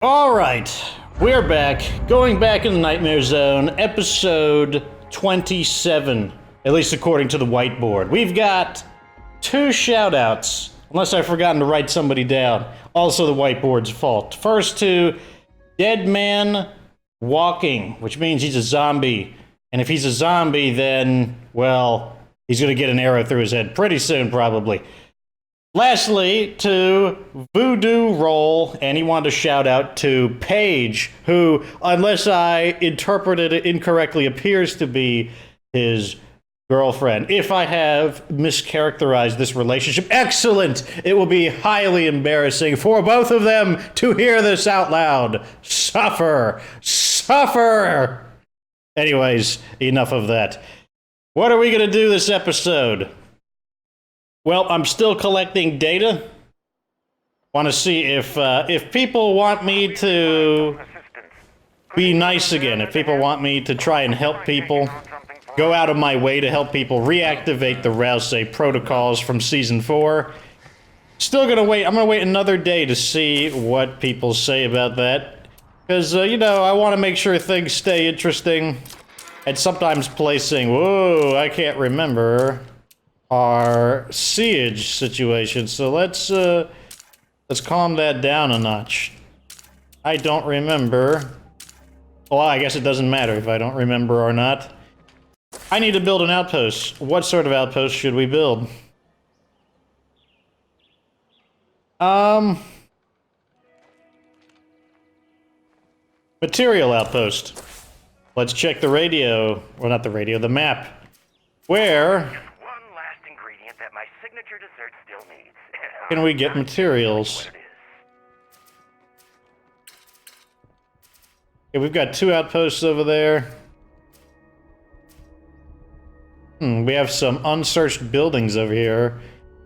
All right, we're back. Going back in the Nightmare Zone, episode 27, at least according to the whiteboard. We've got 2 shoutouts, unless I've forgotten to write somebody down. Also the whiteboard's fault. First to Dead Man Walking, which means he's a zombie. And if he's a zombie, then, well, he's gonna get an arrow through his head pretty soon, probably. Lastly, to Voodoo Roll, and he wanted to shout out to Paige, who, unless I interpreted it incorrectly, appears to be his girlfriend. If I have mischaracterized this relationship, excellent! It will be highly embarrassing for both of them to hear this out loud. Suffer! Suffer! Anyways, enough of that. What are we gonna do this episode? Well, I'm still collecting data. Want to see if people want me to be nice again, if people want me to try and help people, go out of my way to help people reactivate the Rousey protocols from Season 4. Still gonna wait, I'm gonna wait another day to see what people say about that. Because, you know, I want to make sure things stay interesting. And sometimes placing, whoa, I can't remember our siege situation, so let's calm that down a notch. I don't remember. Well, I guess it doesn't matter if I don't remember or not. I need to build an outpost. What sort of outpost should we build? Material outpost. Let's check the radio, well, not the radio, the map. Where can we get materials? Okay, we've got 2 outposts over there. We have some unsearched buildings over here.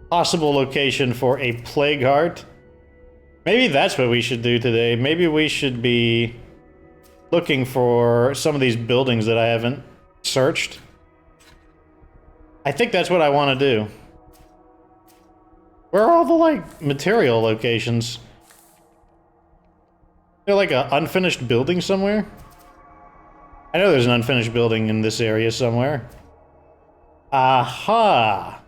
Possible location for a plague heart. Maybe that's what we should do today. Maybe we should be looking for some of these buildings that I haven't searched. I think that's what I want to do. Where are all the, like, material locations? Is there, like, an unfinished building somewhere? I know there's an unfinished building in this area somewhere. Aha!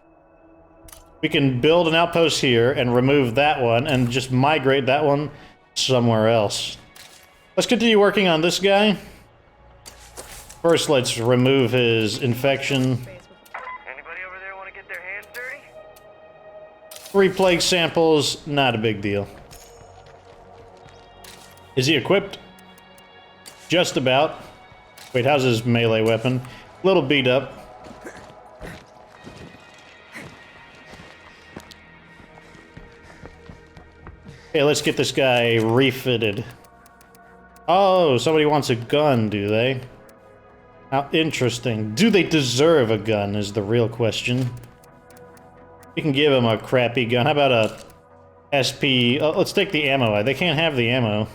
We can build an outpost here and remove that one and just migrate that one somewhere else. Let's continue working on this guy. First, let's remove his infection. 3 plague samples, not a big deal. Is he equipped? Just about. Wait, how's his melee weapon? A little beat up. Okay, let's get this guy refitted. Oh, somebody wants a gun, do they? How interesting. Do they deserve a gun is the real question. You can give them a crappy gun. How about a SP? Oh, let's take the ammo. They can't have the ammo.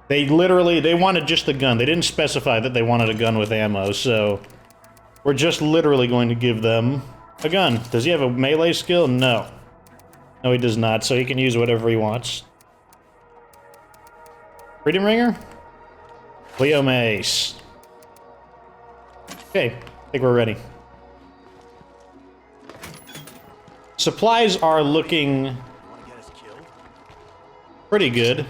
They wanted just the gun. They didn't specify that they wanted a gun with ammo, so we're just literally going to give them a gun. Does he have a melee skill? No. No, he does not, so he can use whatever he wants. Freedom Ringer? Leo Mace. Okay, I think we're ready. Supplies are looking pretty good.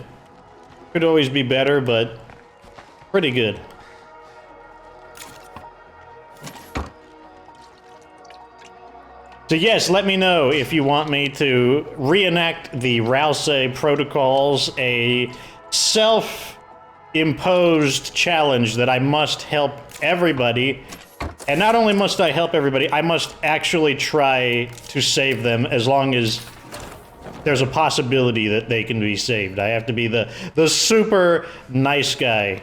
Could always be better, but pretty good. So yes, let me know if you want me to reenact the Rousey protocols, a self-imposed challenge that I must help everybody. And not only must I help everybody, I must actually try to save them as long as there's a possibility that they can be saved. I have to be the super nice guy.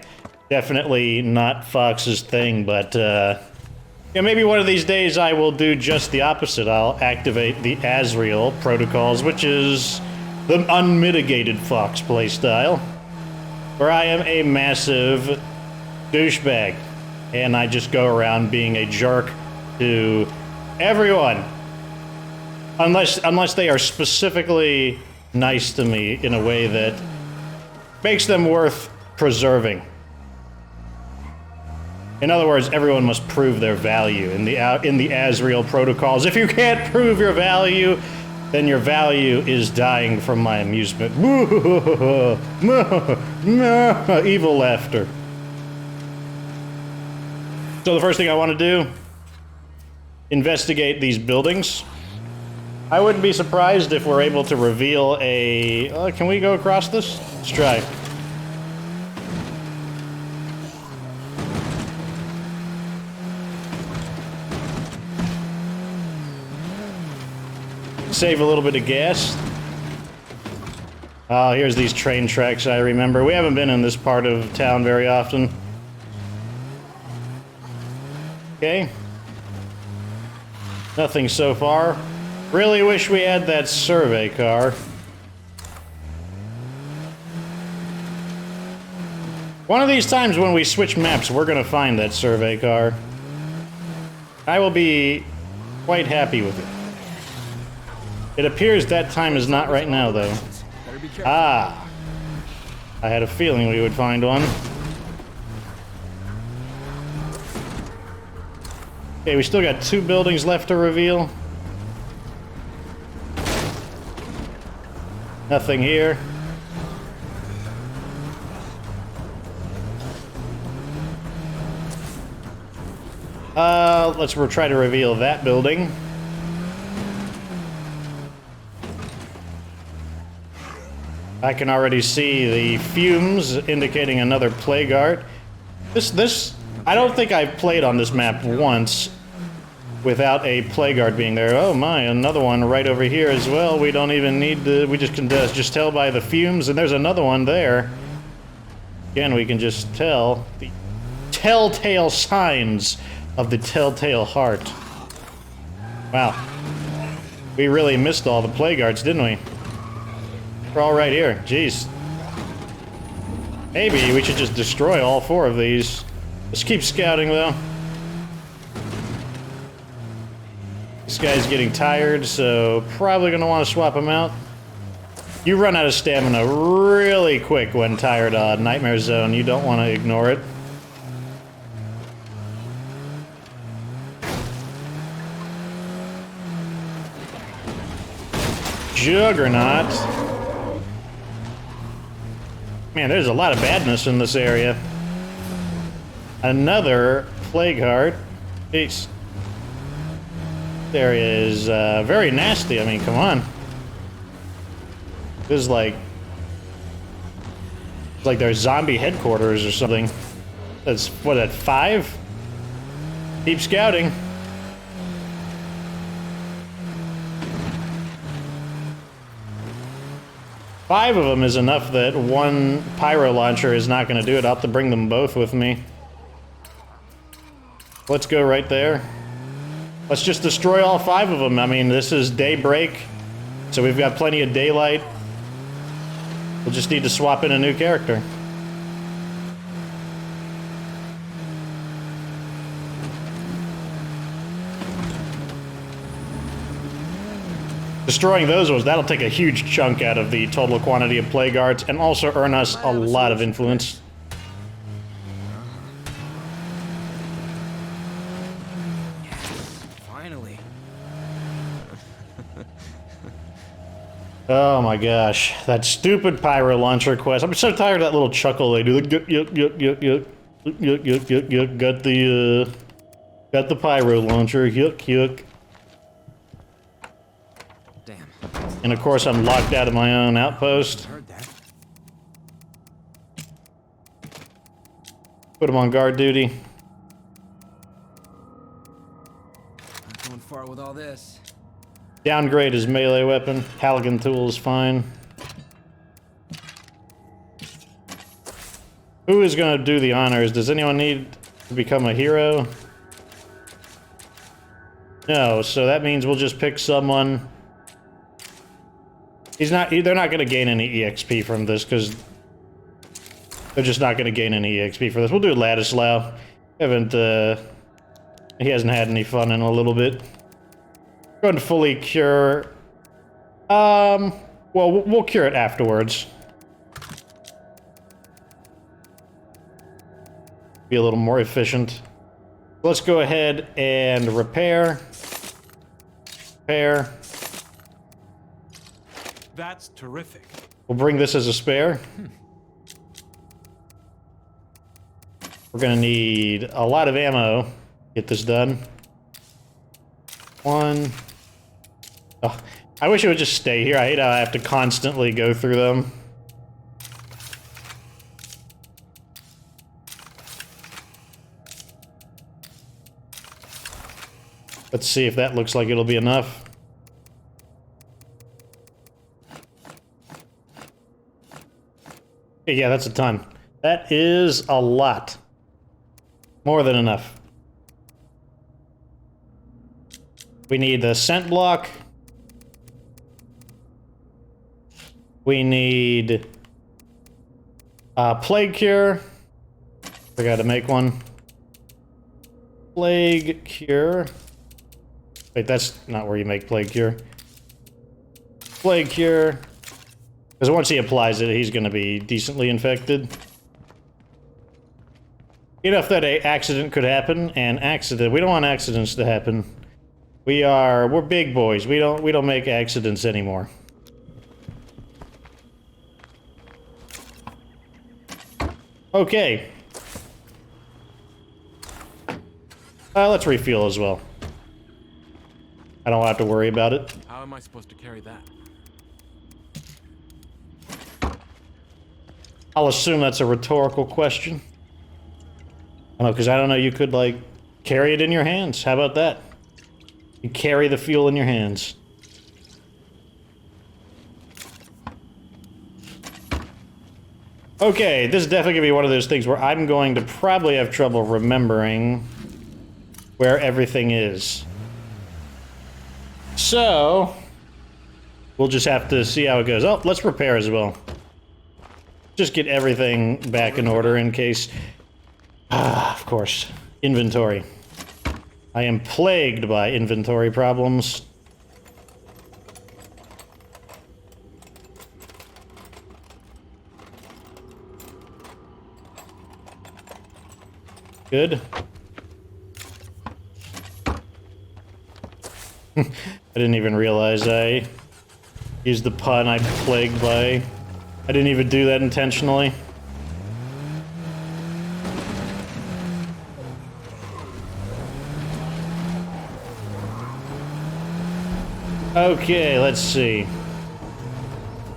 Definitely not Fox's thing, but yeah, maybe one of these days I will do just the opposite. I'll activate the Azrael protocols, which is the unmitigated Fox playstyle, where I am a massive douchebag. And I just go around being a jerk to everyone. Unless they are specifically nice to me in a way that makes them worth preserving. In other words, everyone must prove their value in the Asriel protocols. If you can't prove your value, then your value is dying from my amusement. Evil laughter. So the first thing I want to do, investigate these buildings. I wouldn't be surprised if we're able to reveal a... can we go across this? Let's try. Save a little bit of gas. Oh, here's these train tracks I remember. We haven't been in this part of town very often. Okay. Nothing so far. Really wish we had that survey car. One of these times when we switch maps, we're gonna find that survey car. I will be quite happy with it. It appears that time is not right now, though. Ah! I had a feeling we would find one. Okay, we still got 2 buildings left to reveal. Nothing here. Let's try to reveal that building. I can already see the fumes indicating another plague art. I don't think I've played on this map once without a plague art being there. Oh my, another one right over here as well. We don't even need to, we just can just tell by the fumes, and there's another one there. Again, we can just tell the telltale signs of the telltale heart. Wow. We really missed all the plague arts, didn't we? We're all right here. Jeez. Maybe we should just destroy all 4 of these. Let's keep scouting, though. This guy's getting tired, so probably gonna want to swap him out. You run out of stamina really quick when tired on Nightmare Zone. You don't want to ignore it. Juggernaut. Man, there's a lot of badness in this area. Another plague heart. Jeez. This area is very nasty. I mean, come on. This is like their zombie headquarters or something. That's what, at 5? Keep scouting. Five of them is enough that one pyro launcher is not going to do it. I'll have to bring them both with me. Let's go right there. Let's just destroy all 5 of them. I mean, this is daybreak, so we've got plenty of daylight. We'll just need to swap in a new character. Destroying those ones, that'll take a huge chunk out of the total quantity of plague arts and also earn us a lot of influence. Finally. Oh my gosh, that stupid pyro launcher quest. I'm so tired of that little chuckle they do. Got the pyro launcher. Yuck, yuck. Damn. And of course, I'm locked out of my own outpost. Heard that. Put him on guard duty. Not going far with all this. Downgrade his melee weapon. Halligan tool is fine. Who is going to do the honors? Does anyone need to become a hero? No, so that means we'll just pick someone. They're not going to gain any EXP from this, because they're just not going to gain any EXP for this. We'll do Ladislaw. He hasn't had any fun in a little bit. Going to fully cure. We'll Well, we'll cure it afterwards. Be a little more efficient. Let's go ahead and repair. Repair. That's terrific. We'll bring this as a spare. We're gonna need a lot of ammo to get this done. One. Oh, I wish it would just stay here. I hate how I have to constantly go through them. Let's see if that looks like it'll be enough. Yeah, that's a ton. That is a lot. More than enough. We need the scent block. We need plague cure. I gotta make one. Plague cure. Wait, that's not where you make plague cure. Plague cure. Because once he applies it, he's gonna be decently infected. You know, if that accident could happen, we don't want accidents to happen. We're big boys. We don't make accidents anymore. Okay. Let's refuel as well. I don't have to worry about it. How am I supposed to carry that? I'll assume that's a rhetorical question. I don't know, because I don't know, you could, like, carry it in your hands. How about that? You carry the fuel in your hands. Okay, this is definitely going to be one of those things where I'm going to probably have trouble remembering where everything is. So, we'll just have to see how it goes. Oh, let's repair as well. Just get everything back in order in case... of course. Inventory. I am plagued by inventory problems. Good. I didn't even realize I used the pun I'm plagued by. I didn't even do that intentionally. Okay, let's see.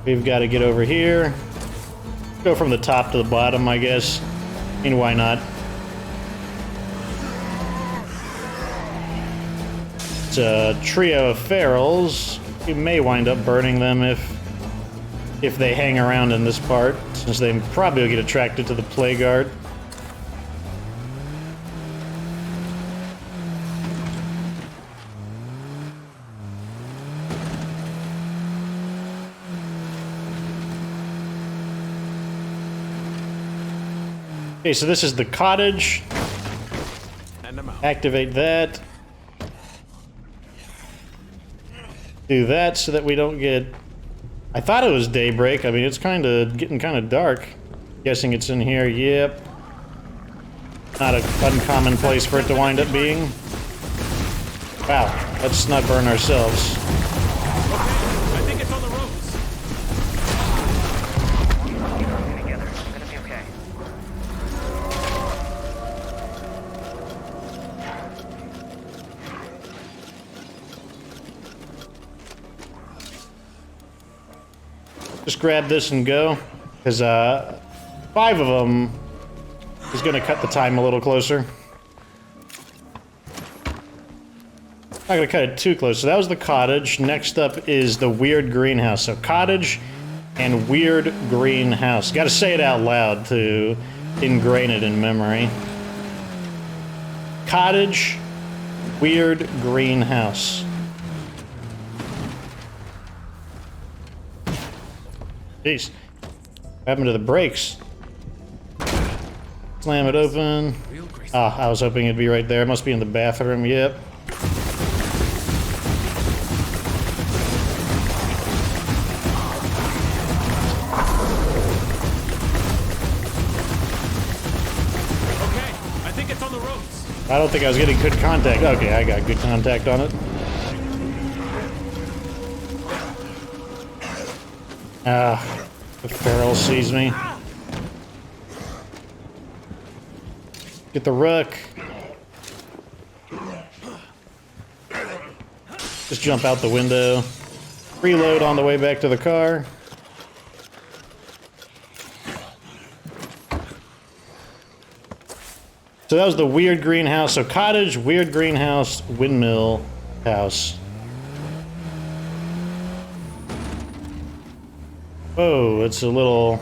We've got to get over here. Go from the top to the bottom, I guess. I mean, why not? It's a trio of ferals. You may wind up burning them if they hang around in this part, since they probably will get attracted to the Plaguard. Okay, so this is the cottage. Activate that. Do that so that we don't get... I thought it was daybreak. I mean, it's getting kind of dark. Guessing it's in here. Yep. Not an uncommon place for it to wind up being. Wow. Let's not burn ourselves. I think it's on the ropes. Together. It's gonna be okay. Just grab this and go, because 5 of them is going to cut the time a little closer. Not going to cut it too close. So that was the cottage. Next up is the weird greenhouse. So cottage and weird greenhouse. Got to say it out loud to ingrain it in memory. Cottage, weird greenhouse. Jeez. What happened to the brakes? Slam it open. Ah, I was hoping it'd be right there. It must be in the bathroom. Yep. I don't think I was getting good contact. Okay, I got good contact on it. The feral sees me. Get the rook. Just jump out the window. Reload on the way back to the car. So that was the weird greenhouse. So cottage, weird greenhouse, windmill house. Whoa, it's a little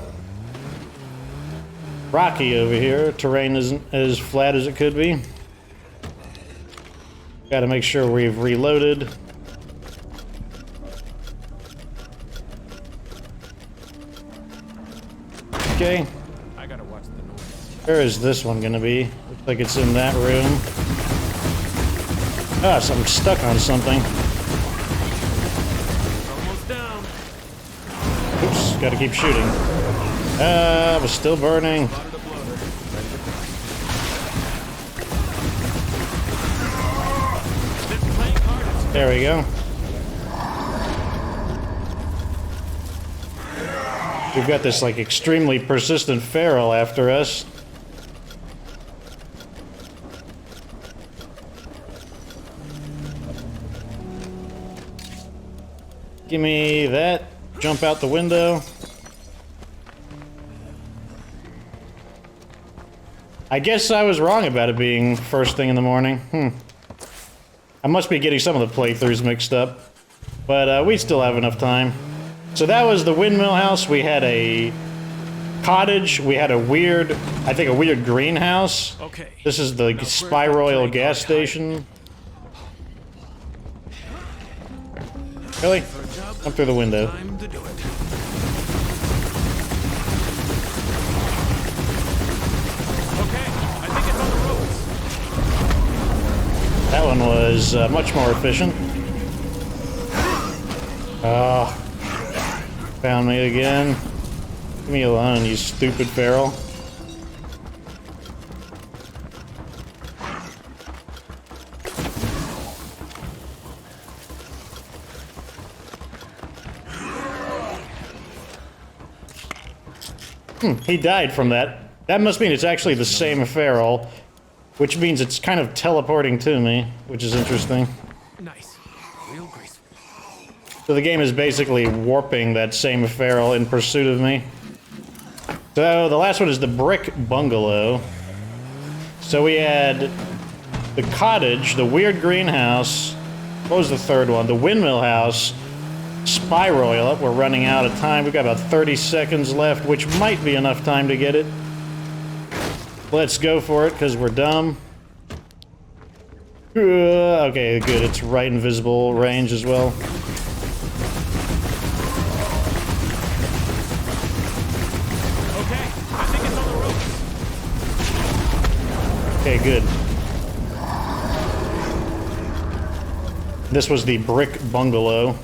rocky over here. Terrain isn't as flat as it could be. Gotta make sure we've reloaded. Okay. I gotta watch the noise. Where is this one gonna be? Looks like it's in that room. Ah, so I'm stuck on something. Almost down. Oops, gotta keep shooting. I was still burning. Spotted a bloater. Ready to burn. This playing card is There we go. We've got this, like, extremely persistent feral after us. Give me that. Jump out the window. I guess I was wrong about it being first thing in the morning. I must be getting some of the playthroughs mixed up. But we still have enough time. So that was the windmill house. We had a cottage. We had a weird, I think a weird greenhouse. okay. This is the Spy Royal gas station. Really? Come through the window. Time to do it. Okay, I think it's on the ropes. That one was much more efficient. Oh. Found me again. Leave me alone, you stupid feral. He died from that. That must mean it's actually the same feral, which means it's kind of teleporting to me, which is interesting. Nice. Real graceful. So the game is basically warping that same feral in pursuit of me. So the last one is the brick bungalow. So we had the cottage, the weird greenhouse. What was the third one? The windmill house. Spy Royal. We're running out of time. We've got about 30 seconds left, which might be enough time to get it. Let's go for it, because we're dumb. Okay, good. It's right in visible range as well. Okay, I think it's on the ropes. Okay, good. This was the brick bungalow.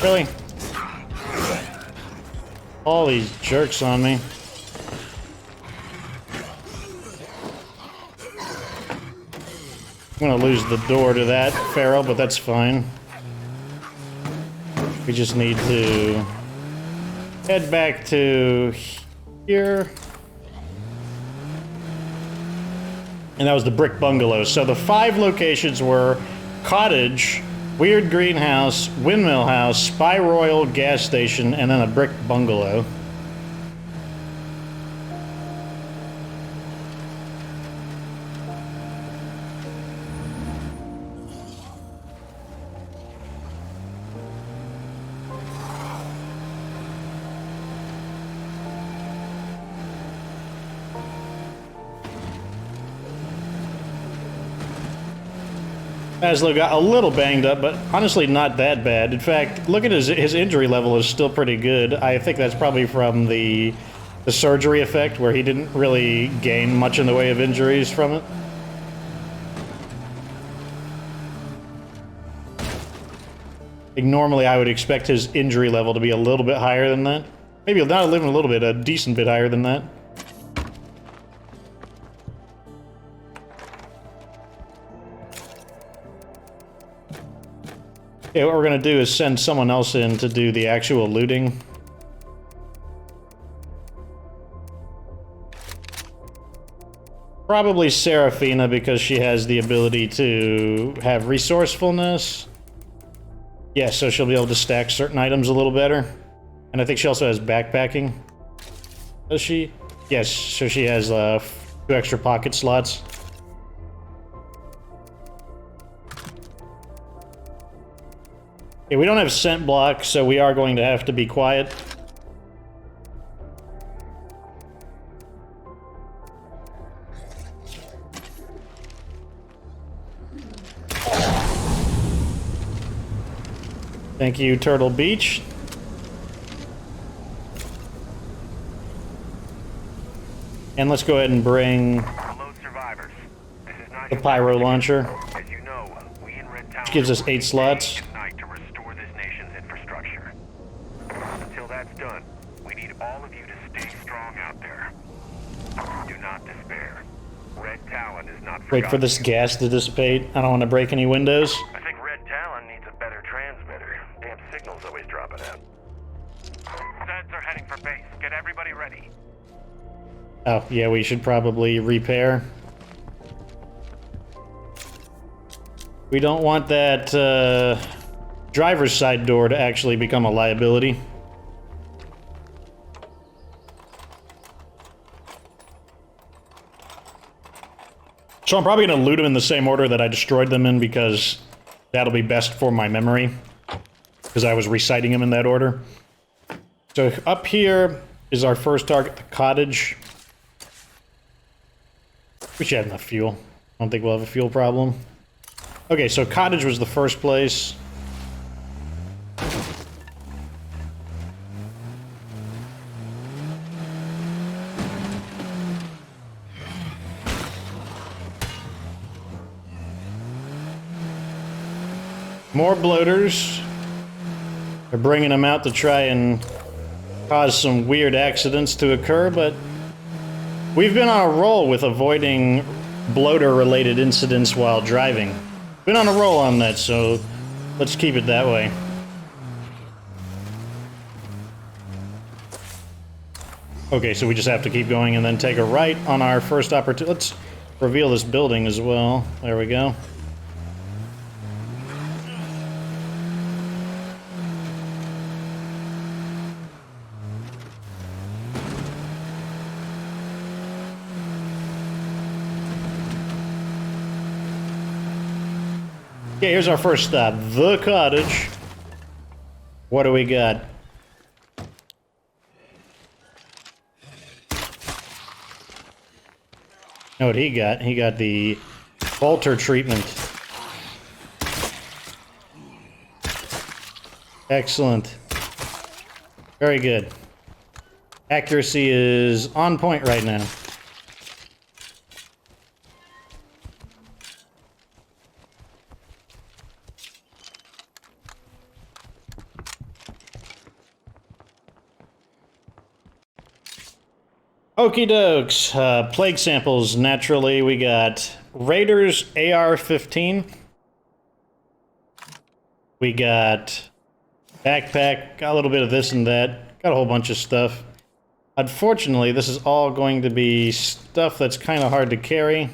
Really? All these jerks on me. I'm gonna lose the door to that feral, but that's fine. We just need to head back to here. And that was the brick bungalow. So the 5 locations were cottage, weird greenhouse, windmill house, Spy Royal gas station, and then a brick bungalow. Maslow got a little banged up, but honestly not that bad. In fact, look at his injury level is still pretty good. I think that's probably from the surgery effect, where he didn't really gain much in the way of injuries from it. Like normally I would expect his injury level to be a little bit higher than that. Maybe not even a little bit, a decent bit higher than that. Yeah, what we're gonna do is send someone else in to do the actual looting. Probably Serafina, because she has the ability to have resourcefulness. Yeah, so she'll be able to stack certain items a little better. And I think she also has backpacking. Does she? Yes, so she has 2 extra pocket slots. Yeah, we don't have scent block, so we are going to have to be quiet. Thank you, Turtle Beach. And let's go ahead and bring Hello, survivors. This is not the pyro launcher, As you know, we in Red Town which gives us 8 slots. day and night to restore this nation's infrastructure. Until that's done, we need all of you to stay strong out there. Do not despair. Red Talon is not Wait for this gas to dissipate. I don't want to break any windows. I think Red Talon needs a better transmitter. Damn signal's always dropping out. Zeds are heading for base. Get everybody ready. Oh, yeah, we should probably repair. We don't want that driver's side door to actually become a liability. So I'm probably going to loot them in the same order that I destroyed them in, because that'll be best for my memory, because I was reciting them in that order. So up here is our first target, the cottage. We should have enough fuel. I don't think we'll have a fuel problem. Okay, so cottage was the first place. More bloaters. They're bringing them out to try and cause some weird accidents to occur, but we've been on a roll with avoiding bloater-related incidents while driving. Been on a roll on that, so let's keep it that way. Okay, so we just have to keep going and then take a right on our first opportunity. Let's reveal this building as well. There we go. Okay, here's our first stop, the cottage. What do we got? Know what he got? He got the bolter treatment. Excellent. Very good. Accuracy is on point right now. Okie dokes. Plague samples, naturally. We got Raiders AR-15. We got backpack. Got a little bit of this and that. Got a whole bunch of stuff. Unfortunately, this is all going to be stuff that's kind of hard to carry.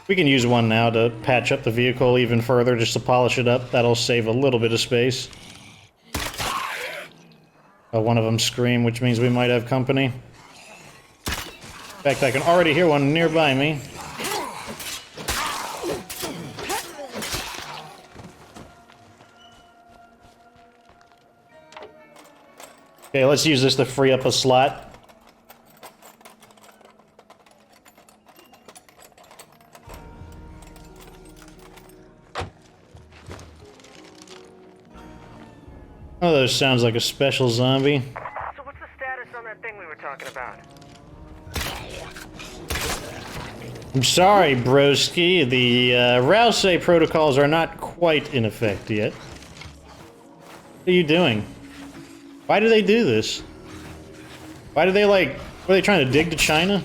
We can use one now to patch up the vehicle even further, just to polish it up. That'll save a little bit of space. One of them scream, which means we might have company. In fact, I can already hear one nearby me. Okay, let's use this to free up a slot. Oh, that sounds like a special zombie. So what's the status on that thing we were talking about? I'm sorry, broski. The Rouse protocols are not quite in effect yet. What are you doing? Why do they do this? Why do they, like... Were they trying to dig to China?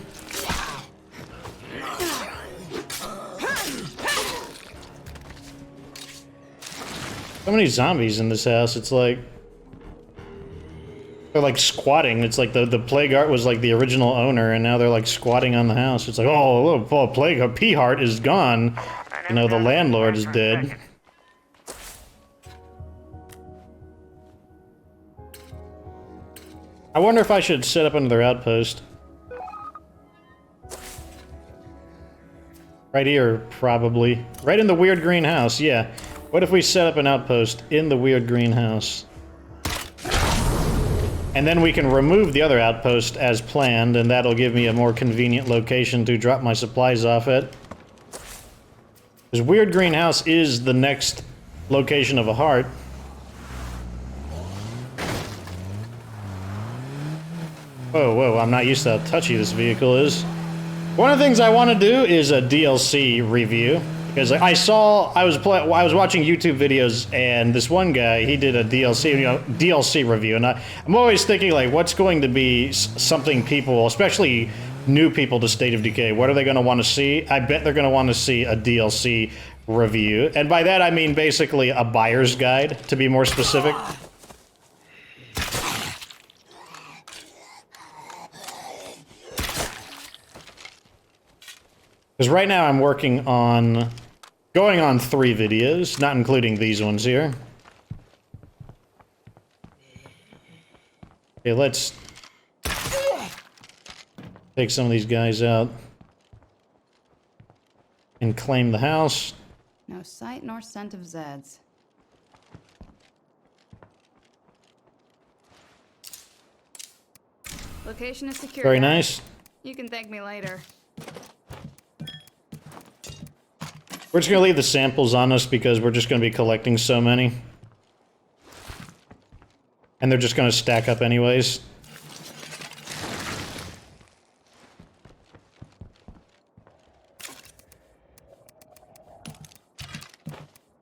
So many zombies in this house, it's like... They're like squatting. It's like the Plague Heart was like the original owner, and now they're like squatting on the house. It's like, oh, Plague Heart, P-Heart is gone. You know, the landlord is dead. I wonder if I should set up another outpost. Right here, probably. Right in the weird green house, yeah. What if we set up an outpost in the weird green house? And then we can remove the other outpost as planned, and that'll give me a more convenient location to drop my supplies off at. Because weird green house is the next location of a heart. Whoa, I'm not used to how touchy this vehicle is. One of the things I want to do is a DLC review. Because I was watching YouTube videos, and this one guy, he did a DLC review, and I'm always thinking, like, what's going to be something people, especially new people to State of Decay, what are they going to want to see? I bet they're going to want to see a DLC review, and by that I mean basically a buyer's guide, to be more specific. Because right now I'm working on... going on 3 videos, not including these ones here. Okay, let's... take some of these guys out. And claim the house. No sight nor scent of Zeds. Location is secure. Very nice. You can thank me later. We're just gonna leave the samples on us because we're just gonna be collecting so many. And they're just gonna stack up anyways.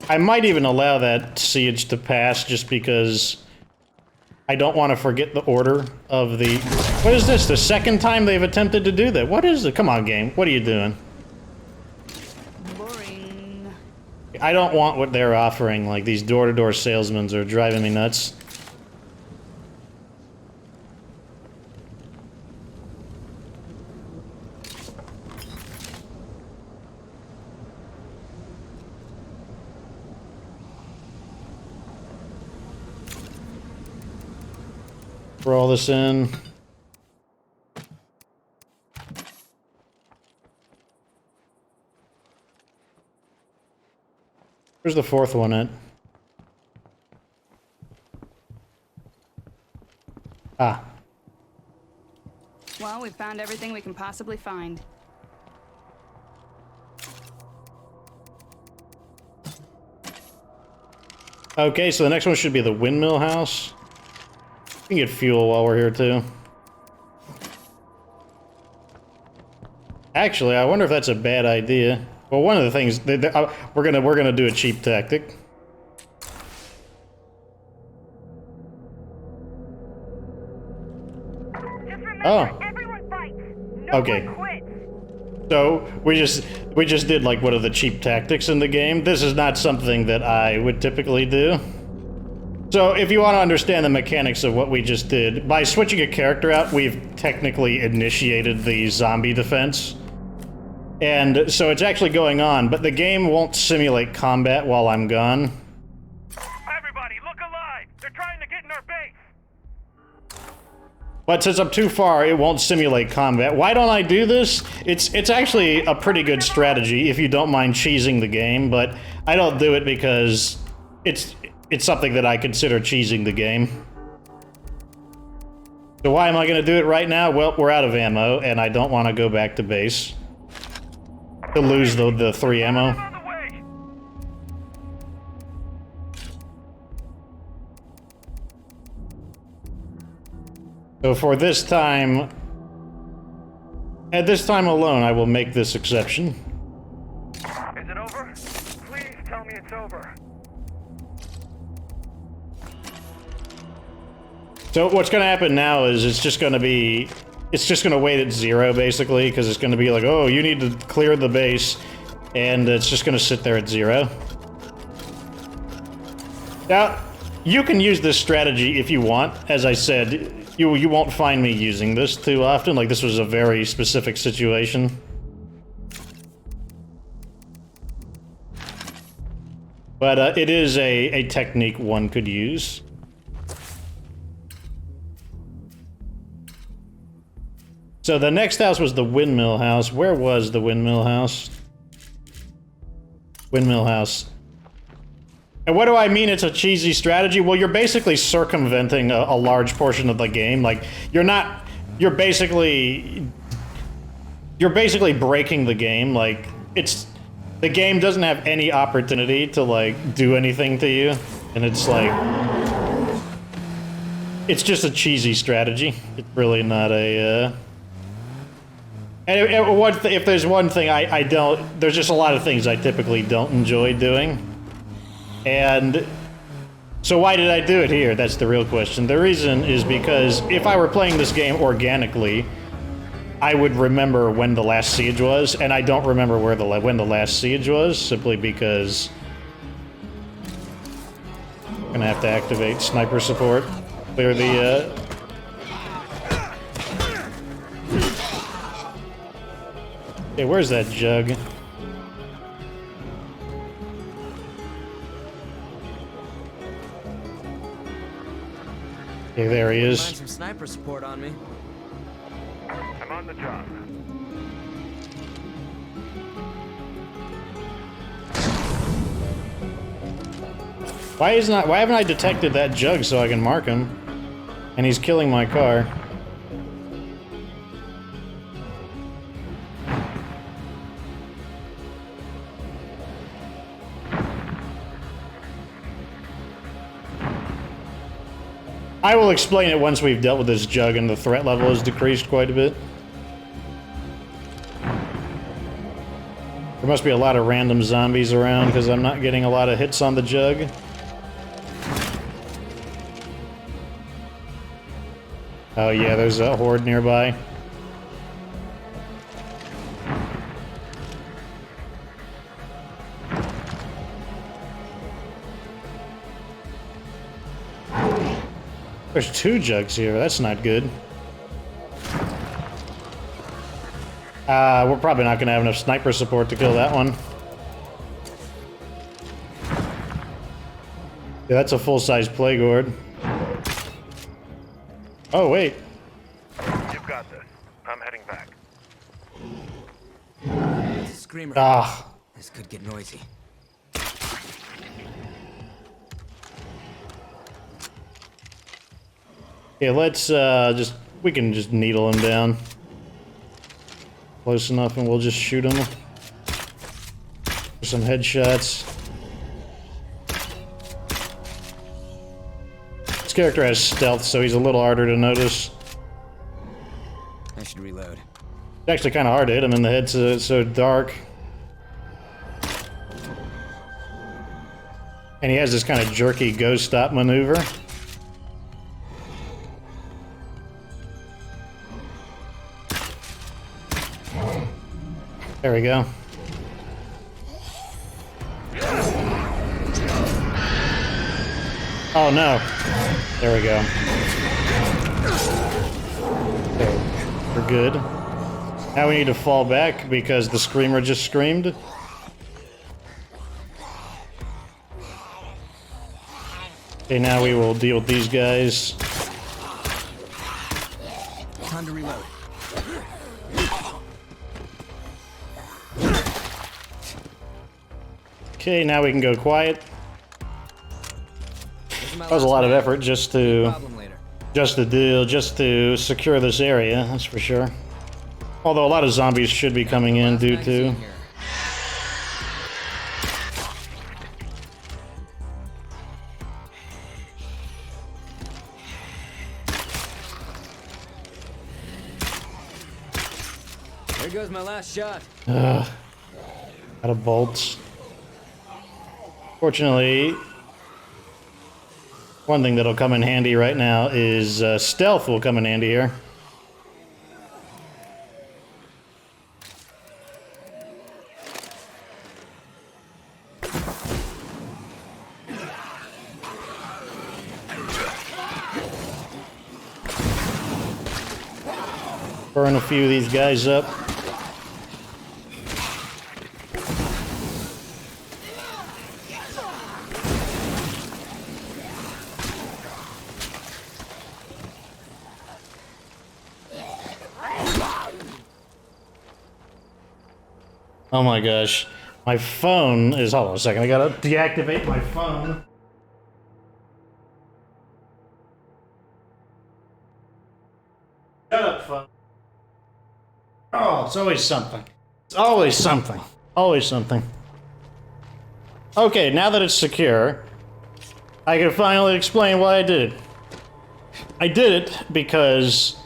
I might even allow that siege to pass just because I don't want to forget the order of the... What is this? The second time they've attempted to do that? What is it? Come on, game. What are you doing? I don't want what they're offering, like these door-to-door salesmen are driving me nuts. Throw all this in. Where's the 4th one at? Ah. Well, we've found everything we can possibly find. Okay, so the next one should be the windmill house. We can get fuel while we're here too. Actually, I wonder if that's a bad idea. Well, one of the things we're gonna do a cheap tactic. Just remember, Oh. everyone fights. No Okay. one quits. So we just did like one of the cheap tactics in the game. This is not something that I would typically do. So if you want to understand the mechanics of what we just did, by switching a character out, we've technically initiated the zombie defense. And so it's actually going on, but the game won't simulate combat while I'm gone. Everybody, look alive! They're trying to get in our base! But since I'm too far, it won't simulate combat. Why don't I do this? It's actually a pretty good strategy if you don't mind cheesing the game, but I don't do it because it's something that I consider cheesing the game. So why am I going to do it right now? Well, we're out of ammo, and I don't want to go back to base to lose the 3 ammo. On the way! So for this time, at this time alone, I will make this exception. Is it over? Please tell me it's over. So what's going to happen now is it's just going to wait at 0 basically, because it's going to be like, oh, you need to clear the base, and it's just going to sit there at 0. Now, you can use this strategy if you want. As I said, you won't find me using this too often. Like, this was a very specific situation. But it is a technique one could use. So the next house was the windmill house. Where was the windmill house? Windmill house. And what do I mean it's a cheesy strategy? Well, you're basically circumventing a large portion of the game. Like, you're basically breaking the game. Like, the game doesn't have any opportunity to, like, do anything to you. And it's like, it's just a cheesy strategy. It's really not a, And if there's one thing I don't, there's just a lot of things I typically don't enjoy doing. And so why did I do it here? That's the real question. The reason is because if I were playing this game organically, I would remember when the last siege was, and I don't remember when the last siege was, simply because I'm gonna have to activate sniper support, clear the, Okay, where's that jug? Okay, there he Find is. some sniper support on me. I'm on the job. Why haven't I detected that jug so I can mark him? And he's killing my car. I will explain it once we've dealt with this jug and the threat level has decreased quite a bit. There must be a lot of random zombies around because I'm not getting a lot of hits on the jug. Oh yeah, there's a horde nearby. There's 2 jugs here, that's not good. We're probably not gonna have enough sniper support to kill that one. Yeah, that's a full-size plague horde. Oh, wait. You've got this. I'm heading back. It's a screamer. Ah. This could get noisy. Yeah, let's, we can just needle him down. Close enough and we'll just shoot him. For some headshots. This character has stealth, so he's a little harder to notice. I should reload. It's actually kind of hard to hit him in the head, so it's so dark. And he has this kind of jerky go-stop maneuver. There we go. Oh no. There we go. Okay, we're good. Now we need to fall back because the screamer just screamed. Okay, now we will deal with these guys. Time to reload. There goes my last shot. Out of bolts. Fortunately, one thing that'll come in handy right now is stealth will come in handy here. Burn a few of these guys up. Oh my gosh. My phone is... Hold on a second. I gotta deactivate my phone. Shut up, phone. Oh, it's always something. It's always something. Always something. Okay, now that it's secure, I can finally explain why I did it. I did it because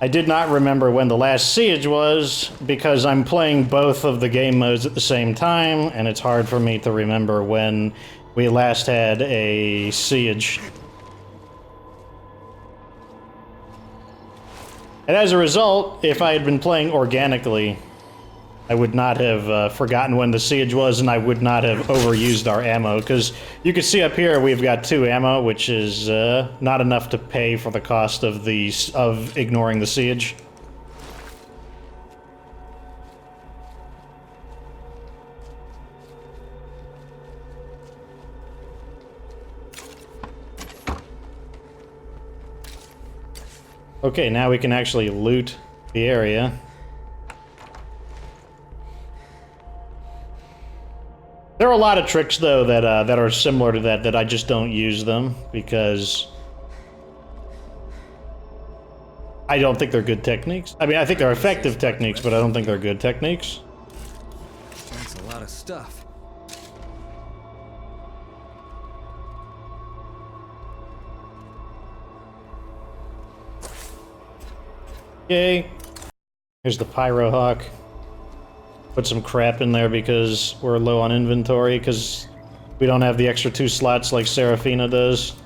I did not remember when the last siege was, because I'm playing both of the game modes at the same time, and it's hard for me to remember when we last had a siege. And as a result, if I had been playing organically, I would not have forgotten when the siege was, and I would not have overused our ammo, because you can see up here we've got 2 ammo, which is not enough to pay for the cost of ignoring the siege. Okay, now we can actually loot the area. There are a lot of tricks, though, that are similar to that I just don't use them, because I don't think they're good techniques. I mean, I think they're effective techniques, but I don't think they're good techniques. That's a lot of stuff. Okay. Here's the Pyro Hawk. Put some crap in there because we're low on inventory, because we don't have the extra 2 slots like Serafina does.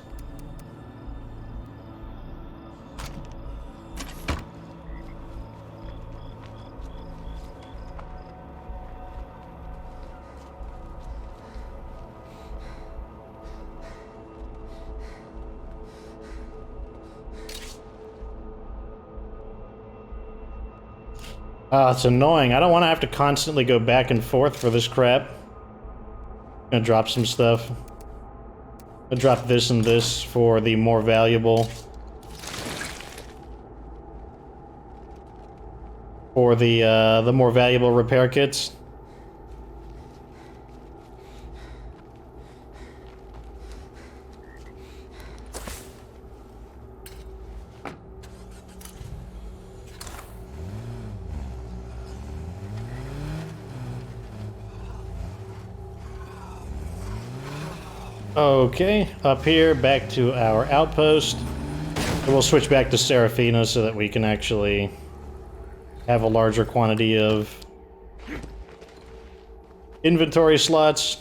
It's annoying. I don't want to have to constantly go back and forth for this crap. I'm gonna drop some stuff. I'll drop this and this for the more valuable. For the more valuable repair kits. Okay, up here, back to our outpost. And we'll switch back to Serafina so that we can actually have a larger quantity of inventory slots.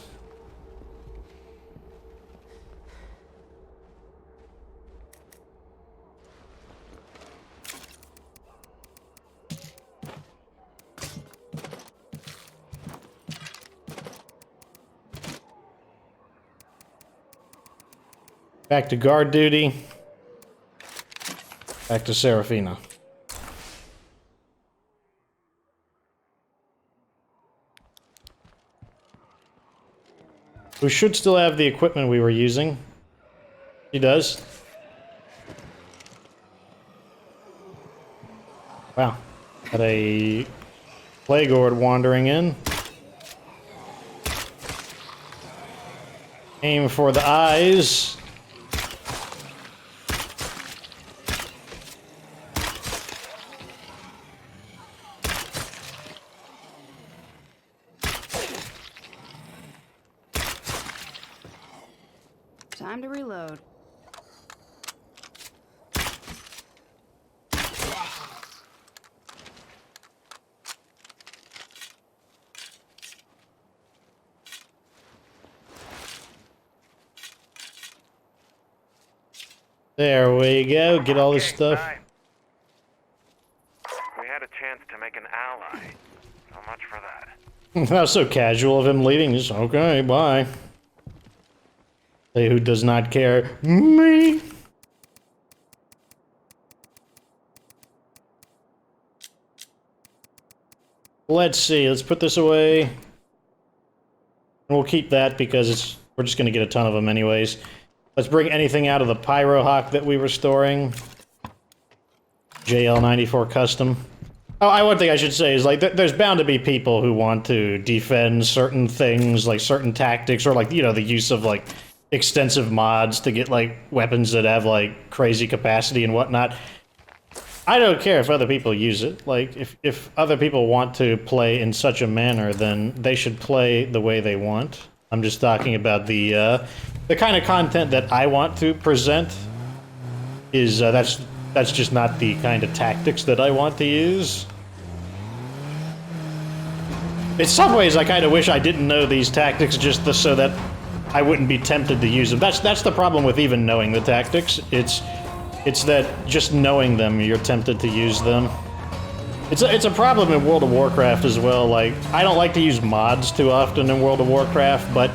Back to guard duty. Back to Serafina. We should still have the equipment we were using. He does. Wow. Got a Plague Horde wandering in. Aim for the eyes. Time to reload. There we go. Get all this Okay, stuff. bye. We had a chance to make an ally. So much for that. That was so casual of him leaving. Just, okay, bye. Say who does not care. Me. Let's see, let's put this away. And we'll keep that because we're just gonna get a ton of them anyways. Let's bring anything out of the Pyro Hawk that we were storing. JL94 Custom. Oh, one thing I should say is, like, there's bound to be people who want to defend certain things, like certain tactics, or, like, you know, the use of, like, extensive mods to get, like, weapons that have, like, crazy capacity and whatnot. I don't care if other people use it. Like, if other people want to play in such a manner, then they should play the way they want. I'm just talking about the kind of content that I want to present is, that's just not the kind of tactics that I want to use. In some ways, I kind of wish I didn't know these tactics just so that I wouldn't be tempted to use them. That's the problem with even knowing the tactics. It's that just knowing them, you're tempted to use them. It's a problem in World of Warcraft as well. Like, I don't like to use mods too often in World of Warcraft, but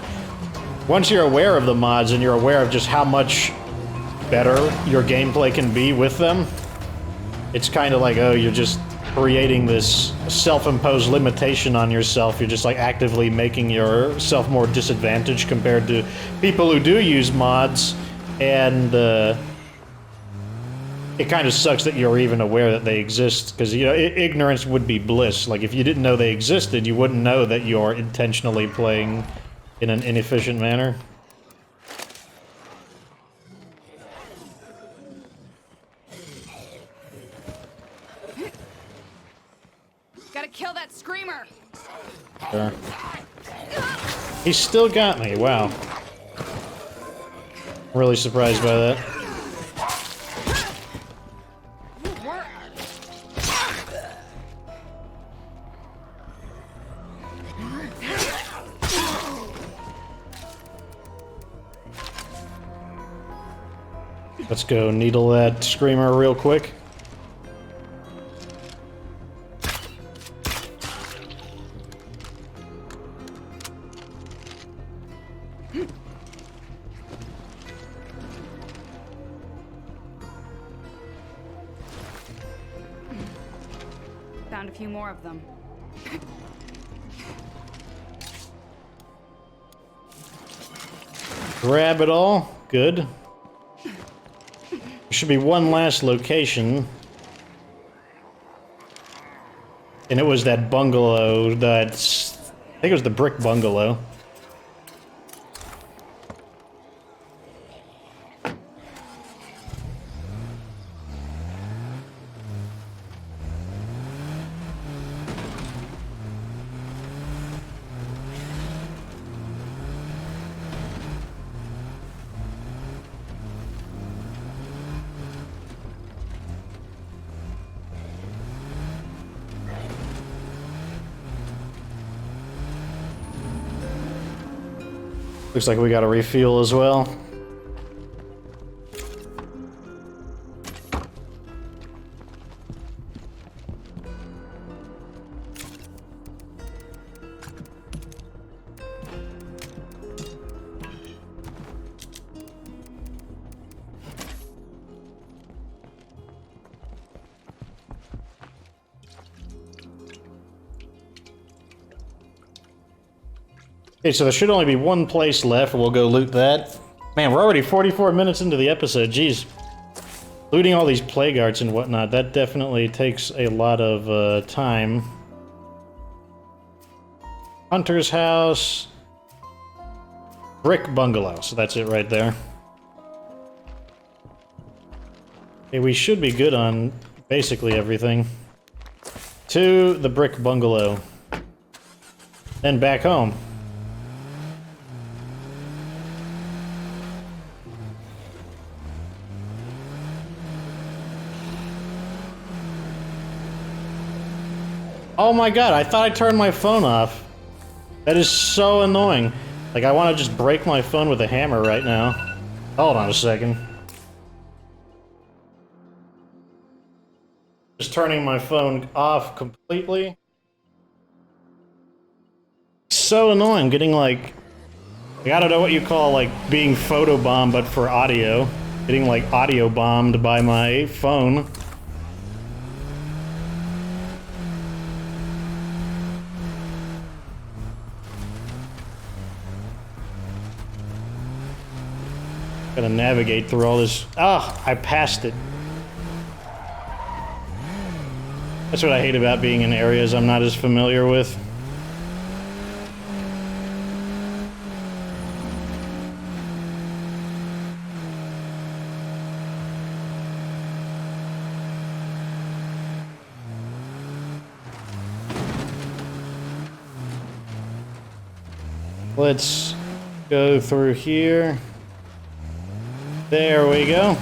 once you're aware of the mods and you're aware of just how much better your gameplay can be with them, it's kind of like, oh, you're just creating this self-imposed limitation on yourself. You're just like actively making yourself more disadvantaged compared to people who do use mods, and it kind of sucks that you're even aware that they exist, because, you know, ignorance would be bliss. Like, if you didn't know they existed, you wouldn't know that you're intentionally playing in an inefficient manner. Gotta kill that screamer! Sure. He still got me, wow. Really surprised by that. Let's go needle that screamer real quick. Found a few more of them. Grab it all. Good. There should be one last location. And it was that bungalow that's... I think it was the brick bungalow. Looks like we got a refuel as well. Okay, so there should only be one place left. We'll go loot that. Man, we're already 44 minutes into the episode. Jeez. Looting all these plague arts and whatnot, that definitely takes a lot of time. Hunter's house. Brick bungalow. So that's it right there. Okay, we should be good on basically everything. To the brick bungalow. Then back home. Oh my god, I thought I turned my phone off. That is so annoying. Like, I want to just break my phone with a hammer right now. Hold on a second. Just turning my phone off completely. So annoying, getting like I don't know what you call like being photobombed, but for audio. Getting like audio bombed by my phone. Gonna navigate through all this. Ah, I passed it. That's what I hate about being in areas I'm not as familiar with. Let's go through here. There we go.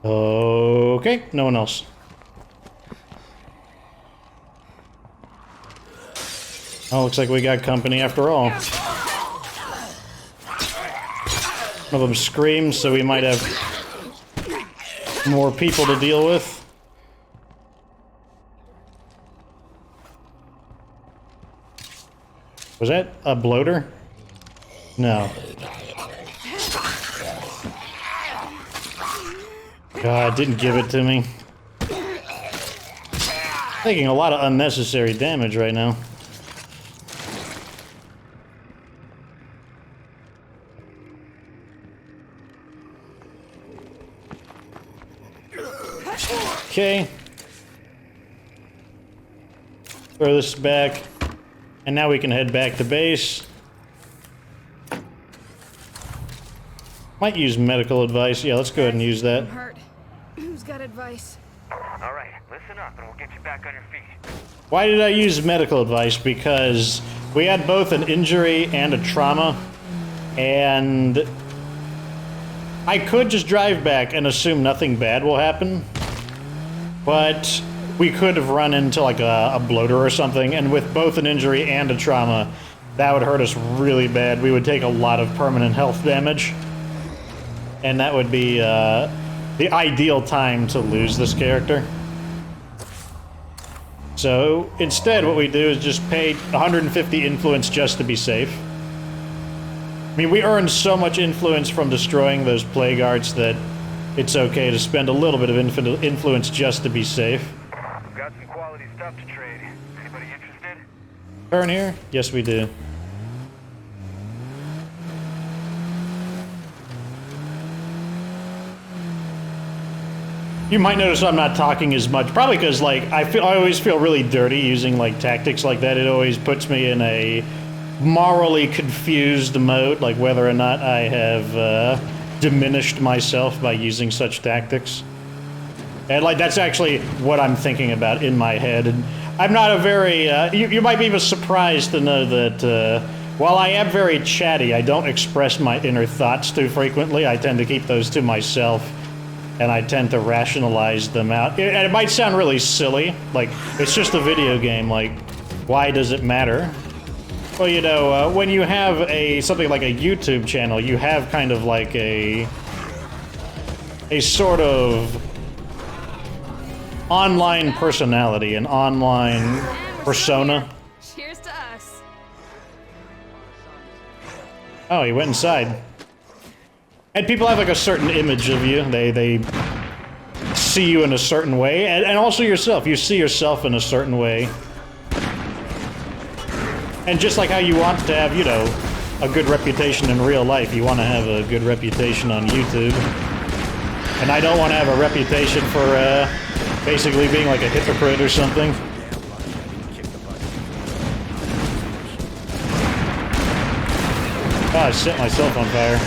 Okay, no one else. Oh, looks like we got company after all. One of them screams, so we might have more people to deal with. Was that a bloater? No. God, didn't give it to me. Taking a lot of unnecessary damage right now. Okay. Throw this back. And now we can head back to base. Might use medical advice. Yeah, let's go ahead and use that. I'm hurt. Who's got advice? All right, listen up and we'll get you back on your feet. Why did I use medical advice? Because we had both an injury and a trauma. And I could just drive back and assume nothing bad will happen. But we could have run into like a bloater or something, and with both an injury and a trauma, that would hurt us really bad. We would take a lot of permanent health damage. And that would be the ideal time to lose this character. So instead what we do is just pay 150 influence just to be safe. I mean, we earned so much influence from destroying those plague arts that it's okay to spend a little bit of influence just to be safe. We've got some quality stuff to trade. Anybody interested? Turn here? Yes, we do. You might notice I'm not talking as much, probably because like I always feel really dirty using like tactics like that. It always puts me in a morally confused mode, like whether or not I have diminished myself by using such tactics. And like that's actually what I'm thinking about in my head. And I'm not a very you might be surprised to know that while I am very chatty, I don't express my inner thoughts too frequently. I tend to keep those to myself, and I tend to rationalize them out. And it might sound really silly, like it's just a video game, like why does it matter? Well, you know, when you have something like a YouTube channel, you have kind of like a sort of online personality, an online persona. Cheers to us. Oh, he went inside. And people have like a certain image of you. They see you in a certain way, and also yourself. You see yourself in a certain way. And just like how you want to have, you know, a good reputation in real life, you want to have a good reputation on YouTube. And I don't want to have a reputation for basically being like a hypocrite or something. Oh, I set myself on fire.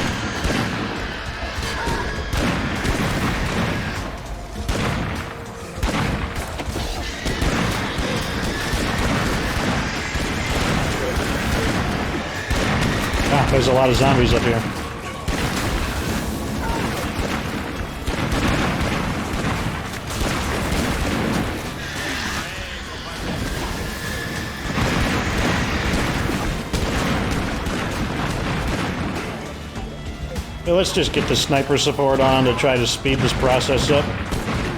There's a lot of zombies up here. So let's just get the sniper support on to try to speed this process up.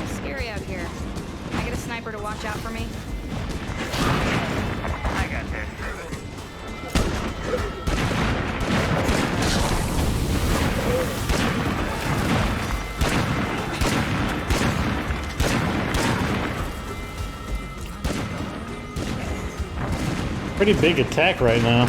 It's scary out here. Can I get a sniper to watch out for me? I got this. Pretty big attack right now.